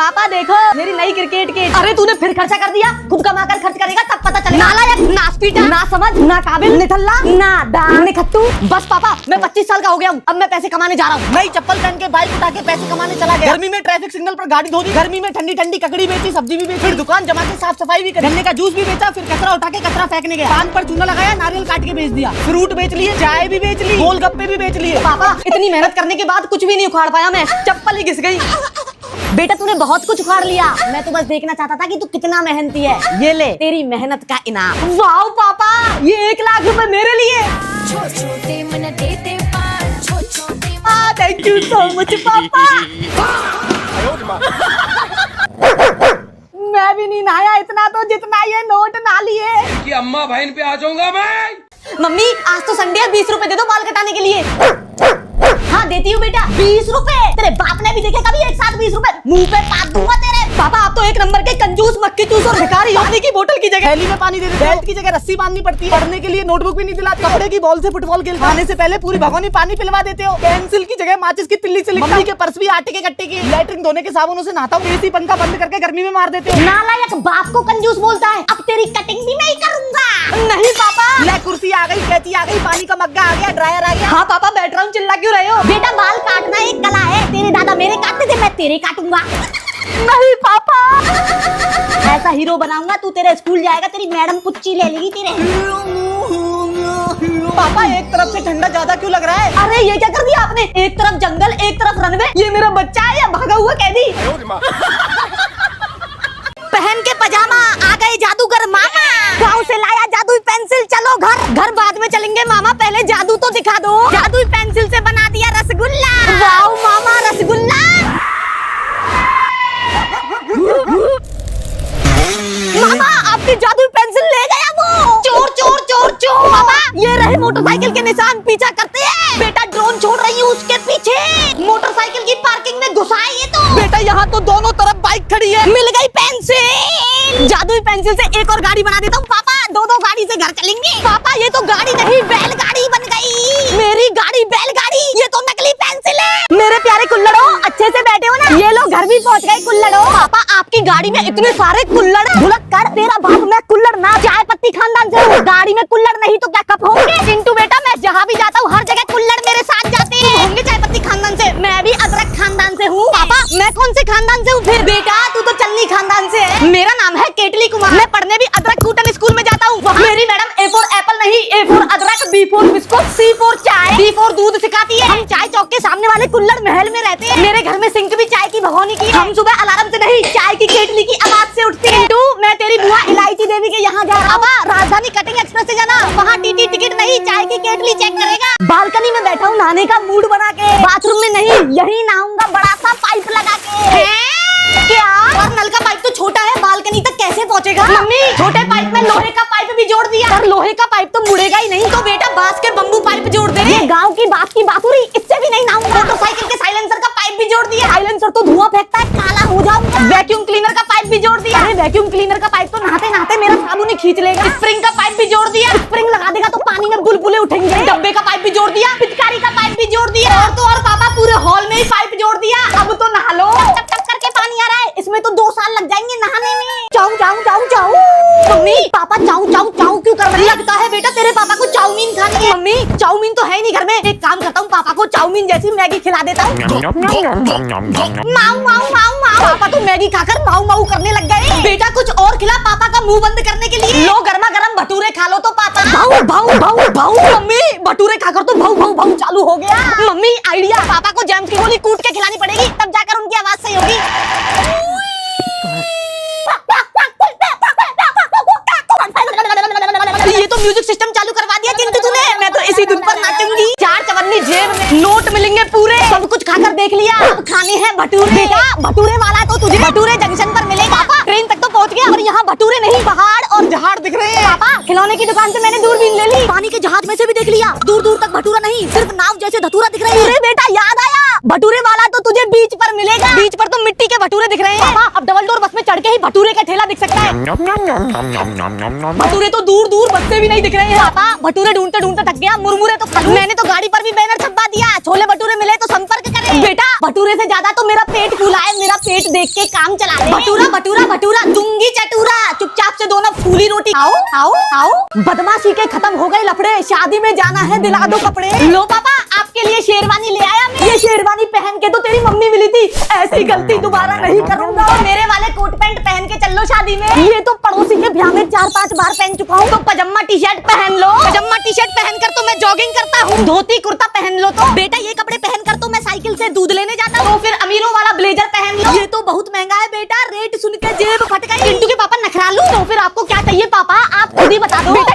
पापा देखो मेरी नई क्रिकेट किट। अरे तूने फिर खर्चा कर दिया, खुद कमा कर खर्च करेगा तब पता चलेगा। नालायक, नास्पीटा, ना समझ, ना काबिल, निठल्ला, नादान, निखत्तू। बस पापा मैं 25 साल का हो गया हूँ, अब मैं पैसे कमाने जा रहा हूँ। नई चप्पल पहन के बाइक उठा के पैसे कमाने चला गया। गर्मी में ट्रैफिक सिग्नल पर गाड़ी धो दी, गर्मी में ठंडी ठंडी ककड़ी बेची, सब्जी भी बेची, फिर दुकान जमा के साफ सफाई भी करी, गन्ने का जूस भी बेचा, फिर कचरा उठा के कचरा फेंकने गया, कान पर चूना लगाया, नारियल काट के बेच दिया, फ्रूट बेच लिए, चाय भी बेच ली, गोलगप्पे भी बेच लिए। पापा इतनी मेहनत करने के बाद कुछ भी नहीं उखाड़ पाया मैं, चप्पल ही घिस गई। बेटा तूने बहुत कुछ उखाड़ लिया, मैं तो बस देखना चाहता था कि तू कितना मेहनती है। ये ले तेरी मेहनत का इनाम। वाह पापा ये 1 लाख रुपए मेरे लिए। थैंक यू सो मच पापा। मैं भी नहीं नहाया इतना तो जितना ये नोट ना लिए। कि अम्मा बहन पे आ जाऊंगा मैं। मम्मी आज तो संडे है, 20 रुपए दे दो बाल कटाने के लिए। हाँ देती हूँ बेटा। 20 रुपए तेरे बाप ने भी देखे कभी एक साथ 20 रुपए? मुंह पे पात दूंगा तेरे। पापा आप तो एक नंबर के कंजूस, मक्खी चूस और भिखारी। पानी की बोतल की जगह थैली में पानी दे देते, बेल्ट की जगह रस्सी बांधनी पड़ती है, पढ़ने के लिए नोटबुक भी नहीं दिलाते, कपड़े की बॉल से फुटबॉल खेल, खाने से पहले पूरी भगोनी पानी पिलवा देते हो, पेंसिल की जगह माचिस की तिल्ली से लिखता, मम्मी के पर्स भी आटे के कट्टे की, लैट्रिन धोने के साबुनों से नहाता हूँ, एसी पंखा बंद करके गर्मी में मार देते हो। नालायक बाप को कंजूस बोलता है। अब तेरी कटिंग भी मैं ही करूंगा। नहीं पापा। ले कुर्सी आ गई, कैची आ गई, पानी का मग्गा आ गया, ड्रायर आ गया। हाँ पापा बैठ रहा हूँ, चिल्ला क्यों रहे हो? बेटा बाल काटना एक कला है, तेरे दादा मेरे काटते थे, मैं तेरे काटूंगा। नहीं पापा ऐसा हीरो बनाऊंगा, तू तेरे स्कूल जाएगा, तेरी मैडम पुच्ची ले लेगी तेरे। पापा एक तरफ से ठंडा ज्यादा क्यों लग रहा है? अरे ये क्या कर दिया आपने? एक तरफ जंगल एक तरफ रनवे। ये मेरा बच्चा है या भागा हुआ कैदी? पहन के पजामा आ गए जादूगर मामा, गाँव से लाया जादुई पेंसिल, चलो घर। घर बाद में चलेंगे मामा, पहले जादू तो दिखा दो। जादुई पेंसिल से बना दिया रसगुल्ला। वाओ मामा रसगुल्ला। मामा आपकी जादुई पेंसिल ले गया वो। चोर चोर चोर चोर। मामा ये रहे मोटरसाइकिल के निशान, पीछा करते हैं। बेटा ड्रोन छोड़ रही हूँ उसके पीछे। मोटरसाइकिल की पार्किंग में घुसा है ये तो। बेटा यहाँ तो दोनों तरफ बाइक खड़ी है। मिल गई पेंसिल। जादुई पेंसिल से एक और गाड़ी बना देता हूँ पापा, दो गाड़ी से घर चलेंगे। पापा ये तो गाड़ी नहीं बैलगाड़ी बन गई। मेरी गाड़ी बैलगाड़ी, ये तो नकली पेंसिल है। मेरे प्यारे कुल्लड़ो अच्छे से बैठे हो ना? ये लोग घर भी पहुँच गए कुल्लड़ो। पापा आपकी गाड़ी में इतने सारे कुल्लड़। भुलक कर तेरा बाप, मैं कुल्लड़ ना चाय पत्ती खानदान से हूँ। गाड़ी में कुल्लड़ नहीं तो क्या कप होंगे? चिंटू बेटा मैं जहाँ भी जाता हूँ हर जगह कुल्लड़ मेरे साथ जाते हैं। होंगे चाय पत्ती खानदान से, मैं भी अदरक खानदान से हूँ। पापा मैं कौन से खानदान से हूँ फिर? बेटा तू तो चलनी खानदान से है। मेरा नाम है केटली कुमार, मैं पढ़ने भी अदरक कूटन स्कूल में जाता हूँ। मेरी मैडम A for एप्पल नहीं, A for अदरक, B for biscuit, C for चाय, D for दूध सिखाती है। हम चाय चौक के सामने वाले कुल्लड़ महल में रहते हैं। मेरे घर में सिंक भी चाय की भगोनी की है। हम सुबह अलार्म से नहीं, चाय की केटली की आवाज से उठते हैं। मैं तेरी बुआ इलायची देवी के यहाँ जा रहा हूँ। राजधानी कटिंग एक्सप्रेस से जाना, वहाँ टीटी टिकट नहीं, चाय की केटली चेक करेगा। बालकनी में बैठा हूँ नहाने का मूड बना के, बाथरूम में नहीं, यही नहाऊंगा बड़ा सा पाइप लगा के। क्या? और नल का पाइप तो छोटा है, बालकनी तक कैसे पहुँचेगा? मम्मी छोटे पाइप में लोहे का पाइप भी जोड़ दिया। पर लोहे का पाइप तो मुड़ेगा ही नहीं, तो बेटा बांस के बम्बू पाइप जोड़ दे। ये गाँव की बात की बातुरी, इससे भी नहीं नहाऊंगा। मोटरसाइकिल के साइलेंसर का पाइप भी जोड़ दिया। साइलेंसर तो धुआं फेंकता है, काला हो जाऊंगा। वैक्यूम क्लीनर का पाइप भी जोड़ दिया। अरे वैक्यूम क्लीनर का पाइप तो नहाते नहाते मेरा साबुन ही खींच लेगा। स्प्रिंग का पाइप भी जोड़ दिया। स्प्रिंग लगा देगा तो पानी में बुलबुले उठेंगे। डब्बे का पाइप भी जोड़ दिया। पिचकारी का पाइप भी जोड़ दिया। और तो और पापा पूरे हॉल में ही पाइप जोड़ दिया। अब तो नहा लो। टप टप करके पानी आ रहा है, इसमें तो 2 साल लग जाएंगे नहाने में। चाऊ चाऊ चाऊ चाऊ। मम्मी पापा चाऊ चाऊ चाऊ क्यों कर रही है? लगता है बेटा तेरे पापा को चाउमीन खानी है। मम्मी चाउमीन तो है नहीं घर में, एक काम करता हूँ पापा को चाउमीन जैसी मैगी खिला देता हूँ। माऊ माऊ माऊ माऊ। पापा तो मैगी खाकर माऊ माऊ करने लग गए। बेटा कुछ और खिला पापा का मुंह बंद करने के लिए। लो गर्मा गर्म भटूरे खा लो तो पापा। भाऊ भाऊ भाऊ भाऊ। मम्मी भटूरे खाकर तो भाऊ भाऊ भाऊ चालू हो गया। मम्मी आइडिया, पापा को जेम्स की गोली कूट के खिलानी पड़ेगी, तब जाकर उनकी आवाज सही होगी। ये तो म्यूजिक सिस्टम चालू करवा दिया चिंटू तूने, मैं तो इसी धुन पर नाचूंगी। 4 चवन्नी जेब में, नोट मिलेंगे पूरे, सब कुछ खाकर देख लिया, अब खाने हैं भटूरे। बेटा भटूरे वाला तो तुझे भटूरे जंक्शन पर मिलेगा। पापा ट्रेन तक तो पहुंच गया, और यहाँ भटूरे नहीं पहाड़ और जहाड़ दिख रहे हैं। पापा खिलौने की दुकान से मैंने दूरबीन ले ली, पानी के जहाज में से भी देख लिया, दूर दूर तक भटूरा नहीं, सिर्फ नाव जैसे धतूरा दिख रही है। अरे बेटा याद आया, भटूरे वाला तो तुझे बीच पर मिलेगा। बीच पर तो मिट्टी के भटूरे दिख रहे हैं। पापा अब डबल डोर बस में चढ़ के ही भटूरे का ठेला दिख सकता है। भटूरे तो दूर दूर बस से भी नहीं दिख रहे हैं। पापा भटूरे ढूंढते ढूंढते थक गया, मुरमुरे तो खा लूं। मैंने तो गाड़ी पर भी बैनर छपवा दिया, छोले भटूरे मिले तो संपर्क करें। बेटा भटूरे से ज्यादा तो मेरा पेट फूला है, मेरा पेट देख के काम चला ले। भटूरा भटूरा भटूरा दूंगी चटूरा, चुपचाप से दोनों फूली रोटी आओ आओ आओ। बदमाशी के खत्म हो गए लफड़े, शादी में जाना है दिला दो कपड़े। लो पापा आपके लिए शेरवानी ले आया मैं। ये शेरवानी पहन के तो तेरी मम्मी मिली थी, ऐसी गलती दोबारा नहीं करूंगा। मेरे वाले कोट पैंट पहन के चल लो शादी में। ये तो पड़ोसी के ब्याह में 4-5 बार पहन चुका हूँ। तो पजामा टी शर्ट पहन लो। पजामा टी शर्ट पहनकर तो मैं जॉगिंग करता हूँ। धोती कुर्ता पहन लो। तो बेटा ये कपड़े पहनकर तो मैं साइकिल से दूध लेने जाता हूँ। तो फिर अमीरों वाला ब्लेजर पहन लो। ये तो बहुत महंगा है बेटा, रेट सुन के जेब फट गई। चिंटू के पापा नखरा लूं। तो फिर आपको क्या चाहिए पापा, आप खुद ही बता दो। बेटा